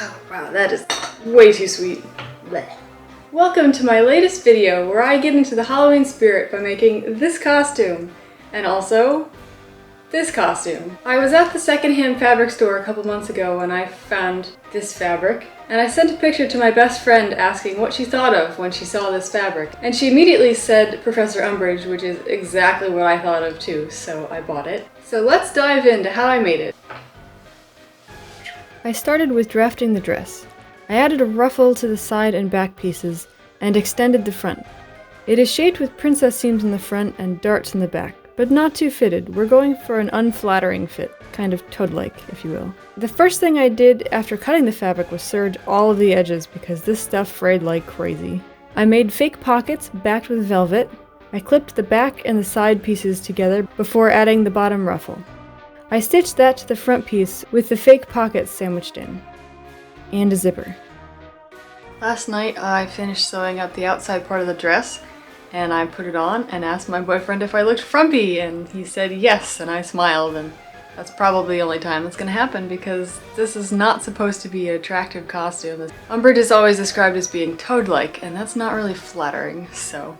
Oh wow, that is way too sweet. Blech. Welcome to my latest video where I get into the Halloween spirit by making this costume and also this costume. I was at the secondhand fabric store a couple months ago when I found this fabric, and I sent a picture to my best friend asking what she thought of when she saw this fabric. And she immediately said Professor Umbridge, which is exactly what I thought of too, so I bought it. So let's dive into how I made it. I started with drafting the dress. I added a ruffle to the side and back pieces and extended the front. It is shaped with princess seams in the front and darts in the back, but not too fitted. We're going for an unflattering fit, kind of toad-like, if you will. The first thing I did after cutting the fabric was serge all of the edges because this stuff frayed like crazy. I made fake pockets backed with velvet. I clipped the back and the side pieces together before adding the bottom ruffle. I stitched that to the front piece with the fake pockets sandwiched in. And a zipper. Last night I finished sewing up the outside part of the dress, and I put it on and asked my boyfriend if I looked frumpy, and he said yes, and I smiled, and that's probably the only time that's gonna happen because this is not supposed to be an attractive costume. Umbridge is always described as being toad-like, and that's not really flattering, so.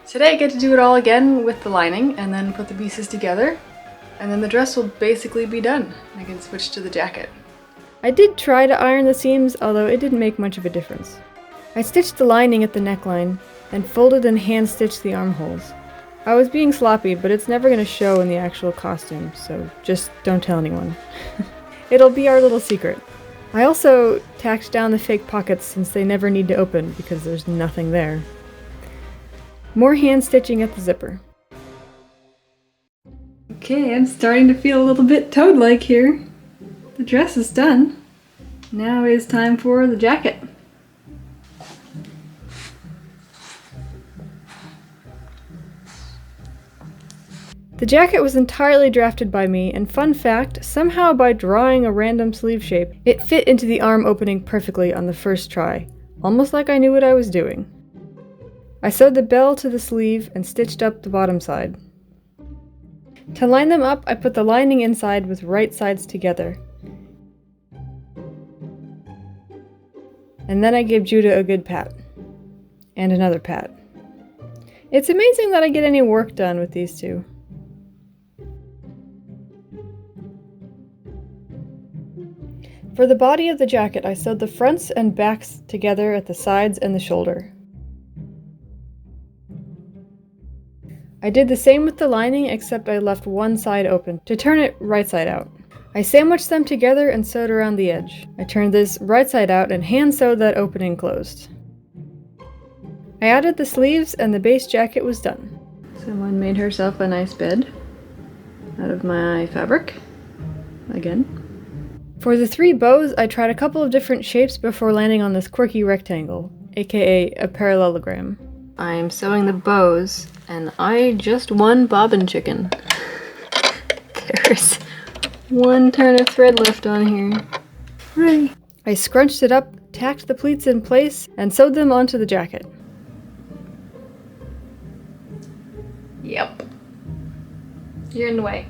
Today I get to do it all again with the lining and then put the pieces together, and then the dress will basically be done. I can switch to the jacket. I did try to iron the seams, although it didn't make much of a difference. I stitched the lining at the neckline, and folded and hand-stitched the armholes. I was being sloppy, but it's never going to show in the actual costume, so just don't tell anyone. It'll be our little secret. I also tacked down the fake pockets since they never need to open because there's nothing there. More hand-stitching at the zipper. Okay, I'm starting to feel a little bit toad-like here. The dress is done. Now is time for the jacket. The jacket was entirely drafted by me, and fun fact, somehow by drawing a random sleeve shape, it fit into the arm opening perfectly on the first try, almost like I knew what I was doing. I sewed the bell to the sleeve and stitched up the bottom side. To line them up, I put the lining inside with right sides together. And then I gave Judah a good pat. And another pat. It's amazing that I get any work done with these two. For the body of the jacket, I sewed the fronts and backs together at the sides and the shoulder. I did the same with the lining, except I left one side open to turn it right side out. I sandwiched them together and sewed around the edge. I turned this right side out and hand sewed that opening closed. I added the sleeves and the base jacket was done. Someone made herself a nice bed out of my fabric. Again. For the 3 bows, I tried a couple of different shapes before landing on this quirky rectangle, aka a parallelogram. I'm sewing the bows, and I just won bobbin chicken. There's one turn of thread left on here. Hooray! I scrunched it up, tacked the pleats in place, and sewed them onto the jacket. Yep. You're in the way.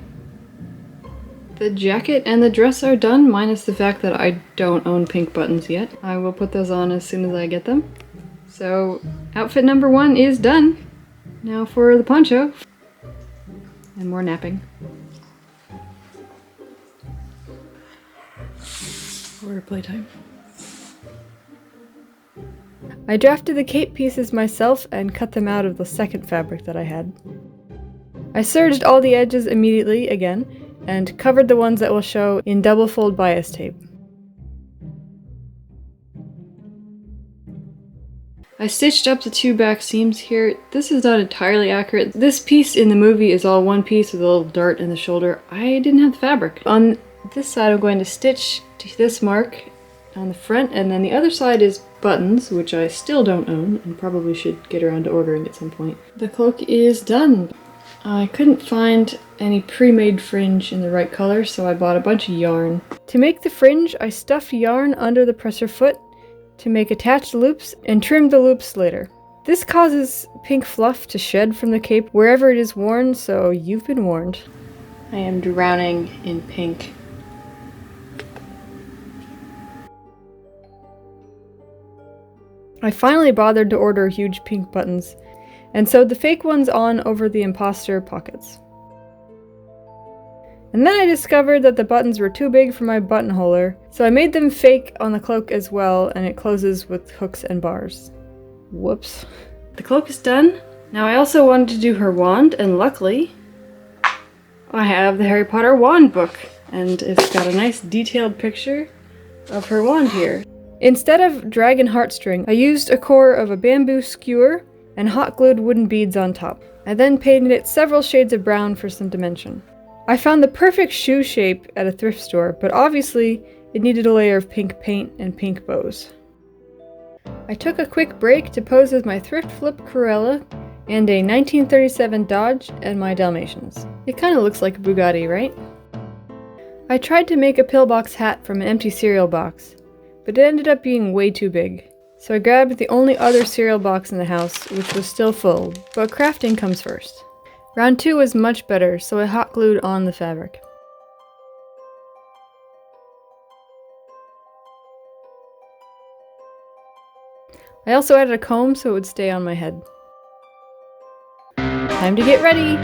The jacket and the dress are done, minus the fact that I don't own pink buttons yet. I will put those on as soon as I get them. So, outfit number 1 is done. Now for the poncho. And more napping. Or playtime. I drafted the cape pieces myself and cut them out of the second fabric that I had. I serged all the edges immediately again, and covered the ones that will show in double fold bias tape. I stitched up the 2 back seams here. This is not entirely accurate. This piece in the movie is all one piece with a little dart in the shoulder. I didn't have the fabric. On this side I'm going to stitch to this mark on the front, and then the other side is buttons, which I still don't own and probably should get around to ordering at some point. The cloak is done. I couldn't find any pre-made fringe in the right color, so I bought a bunch of yarn. To make the fringe, I stuffed yarn under the presser foot to make attached loops and trimmed the loops later. This causes pink fluff to shed from the cape wherever it is worn, so you've been warned. I am drowning in pink. I finally bothered to order huge pink buttons, and sewed the fake ones on over the imposter pockets. And then I discovered that the buttons were too big for my buttonholer, so I made them fake on the cloak as well, and it closes with hooks and bars. Whoops. The cloak is done. Now I also wanted to do her wand, and luckily, I have the Harry Potter wand book, and it's got a nice detailed picture of her wand here. Instead of dragon heartstring, I used a core of a bamboo skewer and hot glued wooden beads on top. I then painted it several shades of brown for some dimension. I found the perfect shoe shape at a thrift store, but obviously it needed a layer of pink paint and pink bows. I took a quick break to pose with my thrift flip Cruella and a 1937 Dodge and my Dalmatians. It kind of looks like a Bugatti, right? I tried to make a pillbox hat from an empty cereal box, but it ended up being way too big. So I grabbed the only other cereal box in the house, which was still full, but crafting comes first. Round 2 was much better, so I hot glued on the fabric. I also added a comb so it would stay on my head. Time to get ready!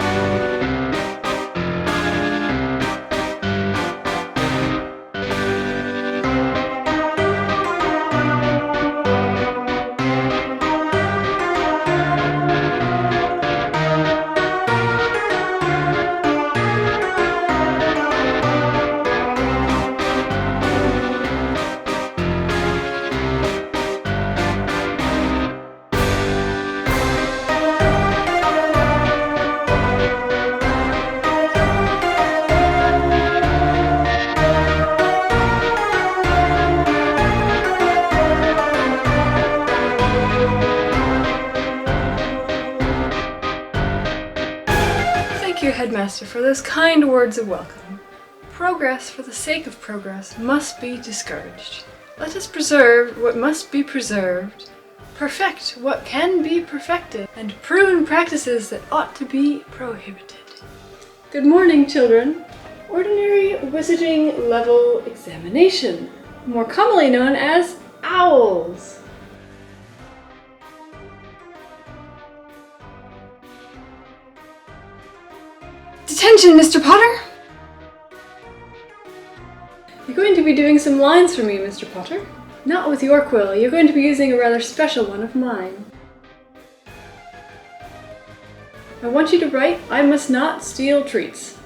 Thank you, Headmaster, for those kind words of welcome. Progress for the sake of progress must be discouraged. Let us preserve what must be preserved, perfect what can be perfected, and prune practices that ought to be prohibited. Good morning, children. Ordinary Wizarding Level Examination, more commonly known as OWLS. Detention, Mr. Potter! You're going to be doing some lines for me, Mr. Potter. Not with your quill, you're going to be using a rather special one of mine. I want you to write, "I must not steal treats."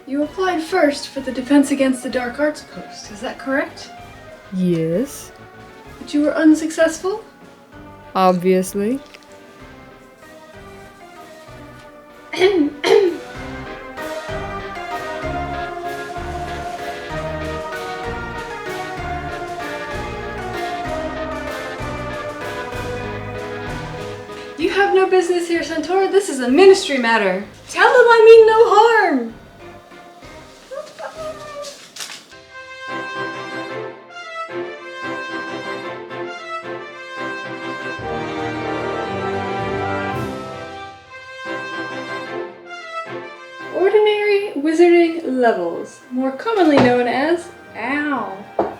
You applied first for the Defense Against the Dark Arts post, is that correct? Yes. But you were unsuccessful? Obviously. You have no business here, Centaur. This is a ministry matter. Tell them I mean no harm. Ordinary Wizarding Levels, more commonly known as OW.